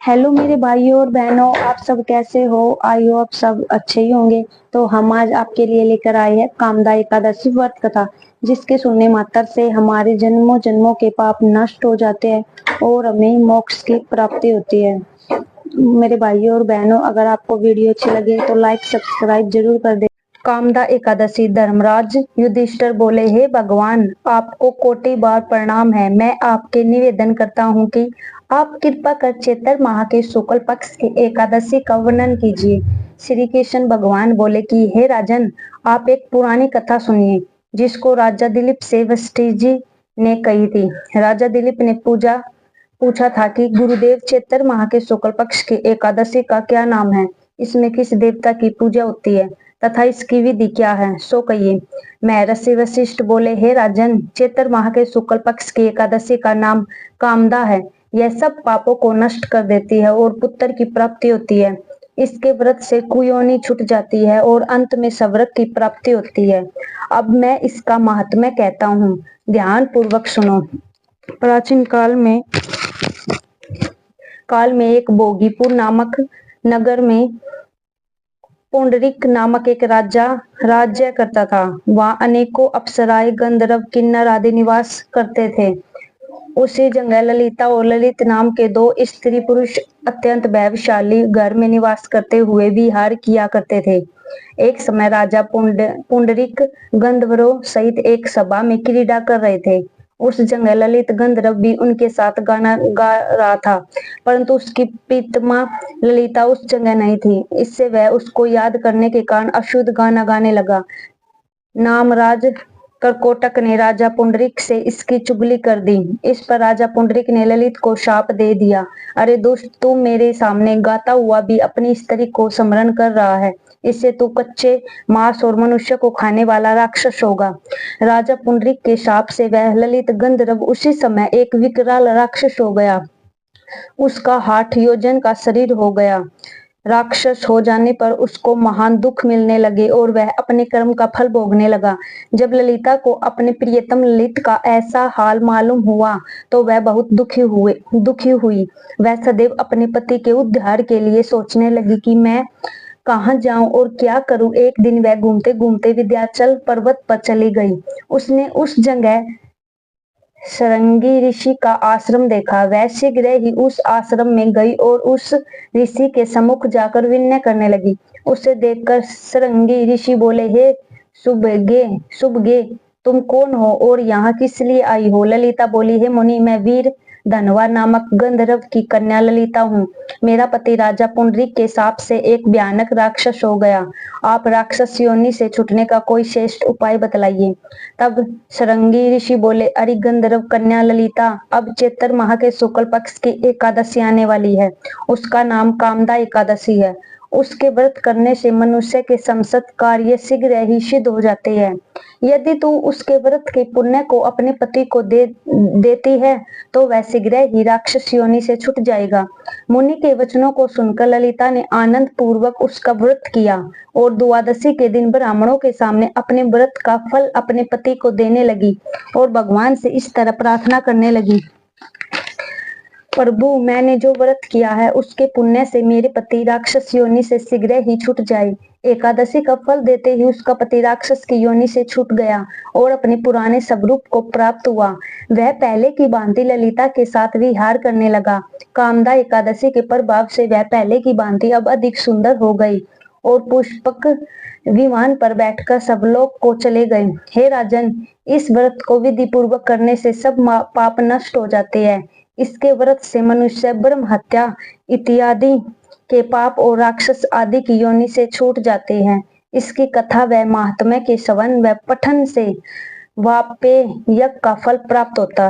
Hello मेरे भाइयों और बहनों, आप सब कैसे हो? आई हो आप सब अच्छे ही होंगे। तो हम आज आपके लिए लेकर आए हैं कामदा एकादशी व्रत कथा, जिसके सुनने मात्र से हमारे जन्मों जन्मों के पाप नष्ट हो जाते हैं और हमें मोक्ष की प्राप्ति होती है। मेरे भाइयों और बहनों, अगर आपको वीडियो अच्छी लगे तो लाइक सब्सक्राइब जरूर कर दे। कामदा एकादशी। धर्मराज युधिष्ठिर बोले, हे भगवान, आपको कोटि बार प्रणाम है। मैं आपके निवेदन करता हूँ कि आप कृपा कर चैत्र माह के शुक्ल पक्ष की एकादशी का वर्णन कीजिए। श्री कृष्ण भगवान बोले कि हे राजन, आप एक पुरानी कथा सुनिए जिसको राजा दिलीप से वशिष्ठ जी ने कही थी। राजा दिलीप ने पूछा था कि गुरुदेव, चैत्र माह के शुक्ल पक्ष की एकादशी का क्या नाम है? इसमें किस देवता की पूजा होती है तथा इसकी विधि क्या है, सो कहिए। महर्षि वशिष्ठ बोले, हे राजन, चैत्र माह के शुक्ल पक्ष की एकादशी का नाम कामदा है। यह सब पापों को नष्ट कर देती है और पुत्र की प्राप्ति होती है। इसके व्रत से कुयोनि छूट जाती है और अंत में सवर्ग की प्राप्ति होती है। अब मैं इसका महात्म्य कहता हूँ, ध्यान पूर्वक सुनो। प्राचीन काल में एक भोगीपुर नामक नगर में पुंडरीक नामक एक राजा राज्य करता था। वहां अनेकों अप्सराएं, गंधर्व, किन्नर आदि निवास करते थे। उसी जगह ललिता और ललित नाम के दो स्त्री पुरुष अत्यंत वैभवशाली घर में निवास करते हुए विहार किया करते थे। एक समय राजा पुंडरीक गंधर्वों सहित एक सभा में क्रीड़ा कर रहे थे। उस जगह ललित गंधर्व भी उनके साथ गाना गा रहा था, परंतु उसकी प्रीतमा ललिता उस जगह नहीं थी। इससे वह उसको याद करने के कारण अशुद्ध गाना गाने लगा। नामराज करकोटक ने राजा पुंडरीक से इसकी चुगली कर दी। इस पर राजा पुंडरीक ने ललित को शाप दे दिया, अरे दुष्ट, तू मेरे सामने गाता हुआ भी अपनी स्त्री को स्मरण कर रहा है। इससे तू कच्चे मांस और मनुष्य को खाने वाला राक्षस होगा। राजा पुंडरीक के शाप से वह ललित गंधर्व उसी समय एक विकराल राक्षस हो गया। उसका 8 योजन का शरीर हो गया। राक्षस हो जाने पर उसको महान दुख मिलने लगे और वह अपने कर्म का फल भोगने लगा। जब ललिता को अपने प्रियतम ललित का ऐसा हाल मालूम हुआ तो वह बहुत दुखी हुई। वह सदैव अपने पति के उद्धार के लिए सोचने लगी कि मैं कहाँ जाऊं और क्या करूं। एक दिन वह घूमते घूमते विंध्याचल पर्वत पर चली गई। उसने उस जगह शृंगी ऋषि का आश्रम देखा। वह शीघ्र ही उस आश्रम में गई और उस ऋषि के सम्मुख जाकर विनय करने लगी। उसे देखकर शृंगी ऋषि बोले, हे शुभगे, तुम कौन हो और यहाँ किस लिए आई हो? ललिता बोली, हे मुनि, मैं वीर धनवा नामक गंधर्व की कन्या ललिता हूँ। मेरा पति राजा पुंडरीक के शाप से एक भयानक राक्षस हो गया। आप राक्षस योनि से छूटने का कोई श्रेष्ठ उपाय बतलाइए। तब शृंगी ऋषि बोले, अरे गंधर्व कन्या ललिता, अब चैत्र माह के शुक्ल पक्ष की एकादशी आने वाली है। उसका नाम कामदा एकादशी है। उसके व्रत करने से मनुष्य के समस्त कार्य शीघ्र ही सिद्ध हो जाते हैं। यदि तू उसके व्रत के पुण्य को अपने पति को देती है तो वह शीघ्र ही राक्षस योनि से छूट जाएगा। मुनि के वचनों को सुनकर ललिता ने आनंद पूर्वक उसका व्रत किया और द्वादशी के दिन ब्राह्मणों के सामने अपने व्रत का फल अपने पति को देने लगी और भगवान से इस तरह प्रार्थना करने लगी, प्रभु, मैंने जो व्रत किया है उसके पुण्य से मेरे पति राक्षस योनि से शीघ्र ही छूट जाए। एकादशी का फल देते ही उसका पति राक्षस की योनि से छूट गया और अपने पुराने स्वरूप को प्राप्त हुआ। वह पहले की भांति ललिता के साथ विहार करने लगा। कामदा एकादशी के प्रभाव से वह पहले की भांति अब अधिक सुंदर हो गई और पुष्पक विमान पर बैठकर सब लोग को चले गए। हे राजन, इस व्रत को विधि पूर्वक करने से सब पाप नष्ट हो जाते हैं। इसके व्रत से मनुष्य ब्रह्म हत्या इत्यादि के पाप और राक्षस आदि की योनि से छूट जाते हैं। इसकी कथा व महात्म्य के श्रवण व पठन से वाप्य यज्ञ का फल प्राप्त होता है।